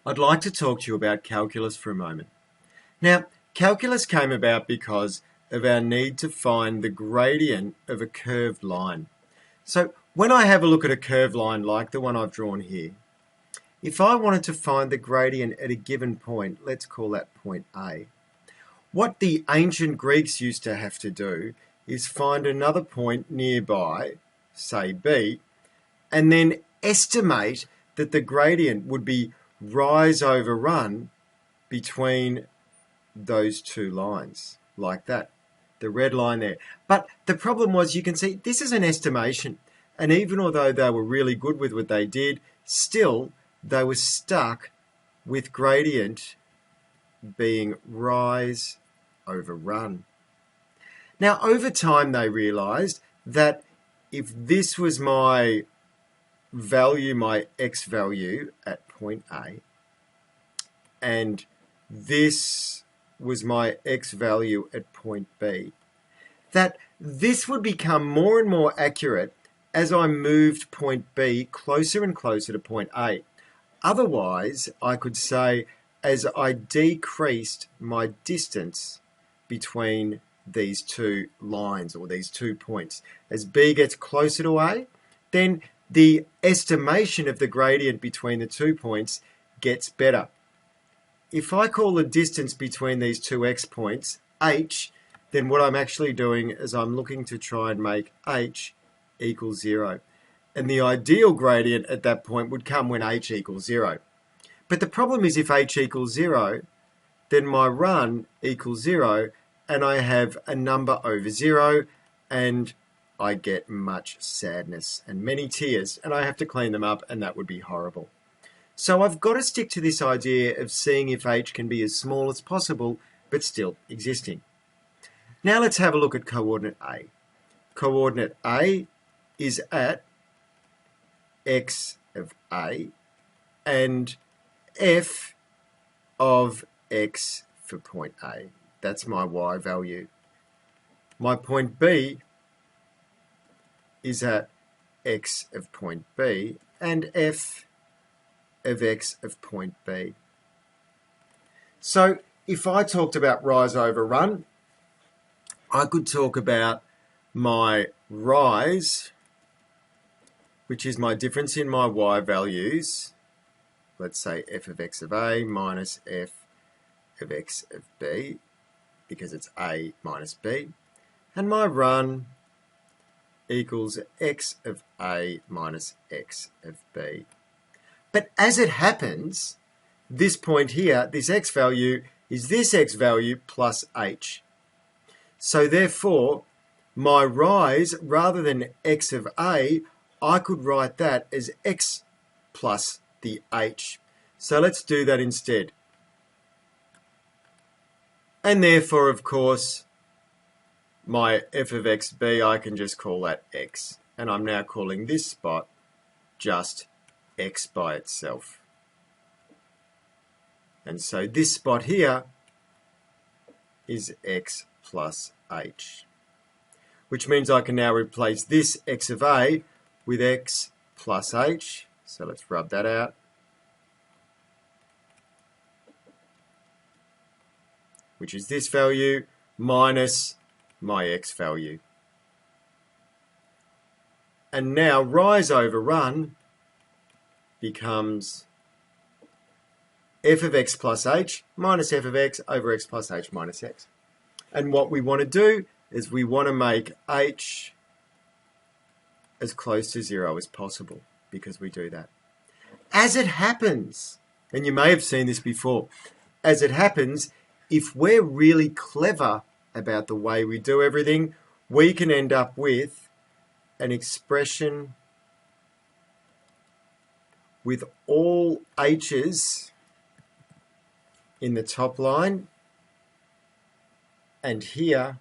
I'd like to talk to you about calculus for a moment. Now, calculus came about because of our need to find the gradient of a curved line. So when I have a look at a curved line like the one I've drawn here, if I wanted to find the gradient at a given point, let's call that point A, what the ancient Greeks used to have to do is find another point nearby, say B, and then estimate that the gradient would be rise over run between those two lines, like that, the red line there. But the problem was, you can see this is an estimation, and even although they were really good with what they did, still they were stuck with gradient being rise over run. Now over time they realized that if this was my value, my x value at point A, and this was my x value at point B, that this would become more and more accurate as I moved point B closer and closer to point A. Otherwise, I could say as I decreased my distance between these two lines or these 2 points, as B gets closer to A, then the estimation of the gradient between the 2 points gets better. If I call the distance between these two x points h, then what I'm actually doing is I'm looking to try and make h equals 0. And the ideal gradient at that point would come when h equals 0. But the problem is, if h equals 0, then my run equals 0, and I have a number over 0, and I get much sadness and many tears, and I have to clean them up, and that would be horrible. So I've got to stick to this idea of seeing if h can be as small as possible, but still existing. Now let's have a look at coordinate A. Coordinate A is at x of A and f of x for point A. That's my y value. My point B is at x of point B and f of x of point B. So if I talked about rise over run, I could talk about my rise, which is my difference in my y values, let's say f of x of A minus f of x of B, because it's A minus B, and my run equals x of A minus x of B. But as it happens, this point here, this x value, is this x value plus h. So therefore, my rise, rather than x of A, I could write that as x plus the h. So let's do that instead. And therefore, of course, my f of xb, I can just call that x. And I'm now calling this spot just x by itself. And so this spot here is x plus h, which means I can now replace this x of A with x plus h. So let's rub that out. Which is this value minus my x value. And now rise over run becomes f of x plus h minus f of x over x plus h minus x. And what we want to do is we want to make h as close to 0 as possible, because we do that. As it happens, and you may have seen this before, as it happens, if we're really clever about the way we do everything, we can end up with an expression with all h's in the top line, and here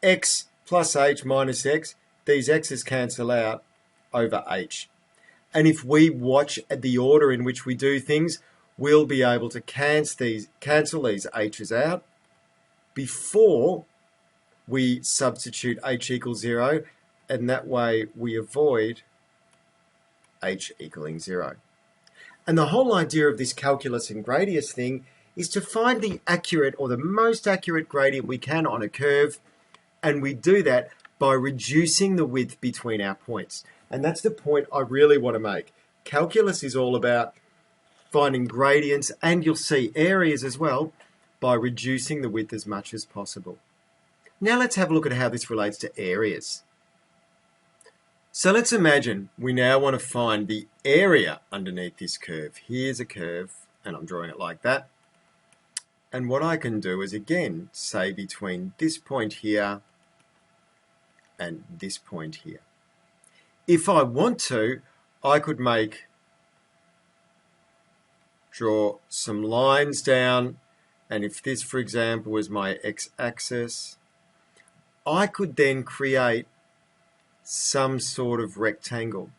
x plus h minus x, these x's cancel out over h. And if we watch the order in which we do things, we'll be able to cancel these h's out before we substitute h equals 0, and that way we avoid h equaling 0. And the whole idea of this calculus and gradius thing is to find the accurate or the most accurate gradient we can on a curve, and we do that by reducing the width between our points. And that's the point I really want to make. Calculus is all about finding gradients, and you'll see areas as well, by reducing the width as much as possible. Now let's have a look at how this relates to areas. So let's imagine we now want to find the area underneath this curve. Here's a curve, and I'm drawing it like that. And what I can do is, again, say between this point here and this point here. If I want to, I could draw some lines down, and if this, for example, was my x-axis, I could then create some sort of rectangle.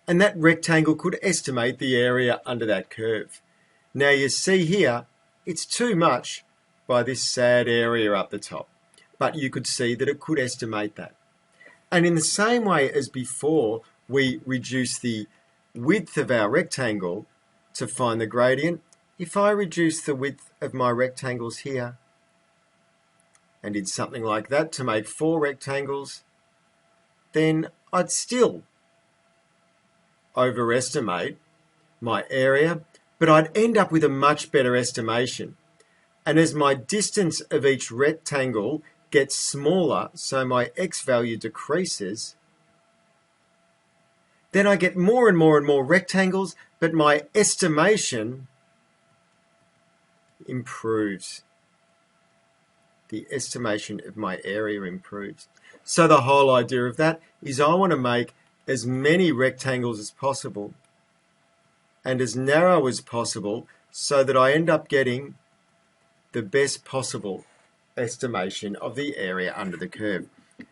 And that rectangle could estimate the area under that curve. Now you see here, it's too much by this sad area up the top. But you could see that it could estimate that. And in the same way as before, we reduce the width of our rectangle to find the gradient. If I reduce the width of my rectangles here and did something like that to make 4 rectangles, then I'd still overestimate my area, but I'd end up with a much better estimation. And as my distance of each rectangle gets smaller, so my x value decreases, then I get more and more and more rectangles, but my estimation improves. The estimation of my area improves. So the whole idea of that is I want to make as many rectangles as possible and as narrow as possible so that I end up getting the best possible estimation of the area under the curve.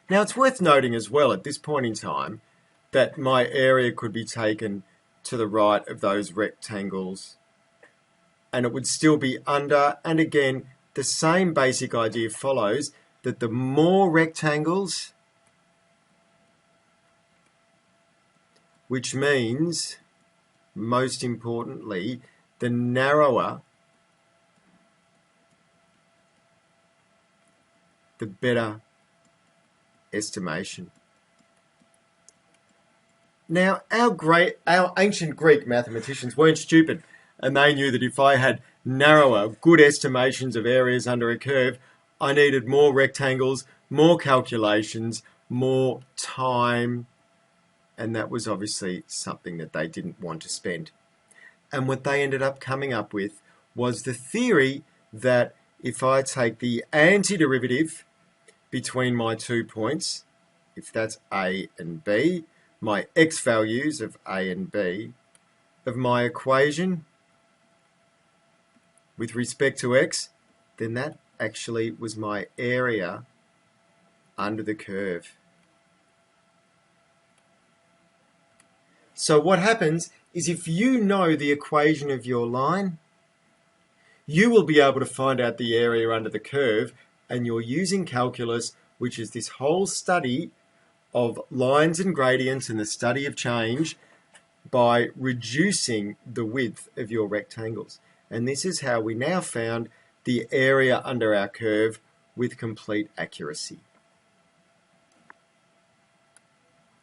Now it's worth noting as well at this point in time that my area could be taken to the right of those rectangles and it would still be under, and again the same basic idea follows, that the more rectangles, which means most importantly the narrower, the better estimation. Now, our ancient Greek mathematicians weren't stupid, and they knew that if I had narrower, good estimations of areas under a curve, I needed more rectangles, more calculations, more time, and that was obviously something that they didn't want to spend. And what they ended up coming up with was the theory that if I take the antiderivative between my 2 points, if that's A and B, my x values of A and B, of my equation with respect to x, then that actually was my area under the curve. So what happens is if you know the equation of your line, you will be able to find out the area under the curve, and you're using calculus, which is this whole study of lines and gradients and the study of change, by reducing the width of your rectangles. And this is how we now found the area under our curve with complete accuracy.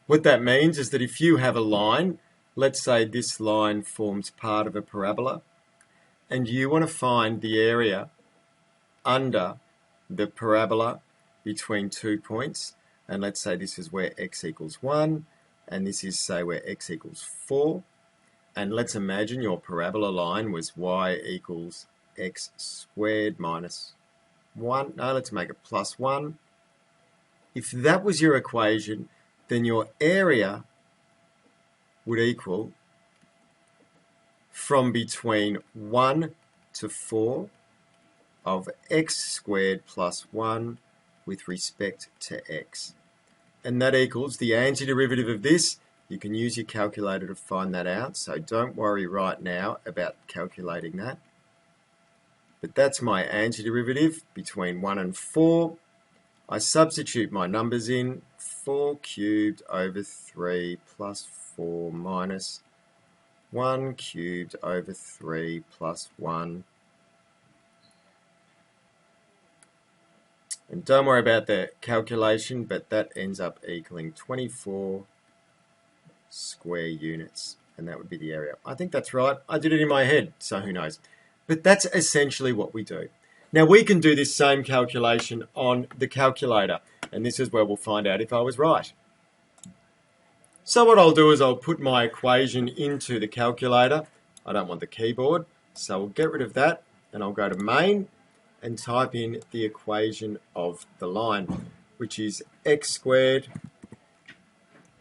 What that means is that if you have a line, let's say this line forms part of a parabola, and you want to find the area under the parabola between 2 points, and let's say this is where x equals 1, and this is, say, where x equals 4, and let's imagine your parabola line was y equals x squared minus 1. No, let's make it plus 1. If that was your equation, then your area would equal from between 1 to 4 of x squared plus 1 with respect to x. And that equals the antiderivative of this. You can use your calculator to find that out, so don't worry right now about calculating that. But that's my antiderivative between 1 and 4. I substitute my numbers in, 4 cubed over 3 plus 4 minus 1 cubed over 3 plus 1. And don't worry about the calculation, but that ends up equaling 24 square units. And that would be the area. I think that's right. I did it in my head, so who knows. But that's essentially what we do. Now we can do this same calculation on the calculator. And this is where we'll find out if I was right. So what I'll do is I'll put my equation into the calculator. I don't want the keyboard, so we'll get rid of that. And I'll go to main and type in the equation of the line, which is x squared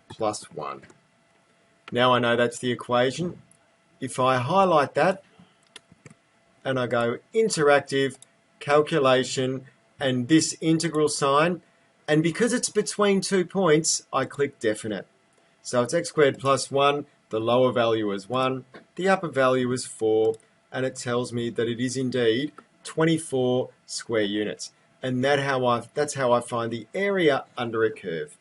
plus 1. Now I know that's the equation. If I highlight that and I go interactive, calculation, and this integral sign, and because it's between 2 points, I click definite. So it's x squared plus 1, the lower value is 1, the upper value is 4, and it tells me that it is indeed 24 square units. And that's how I find the area under a curve.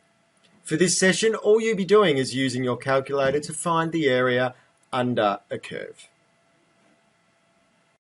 For this session, all you'll be doing is using your calculator to find the area under a curve.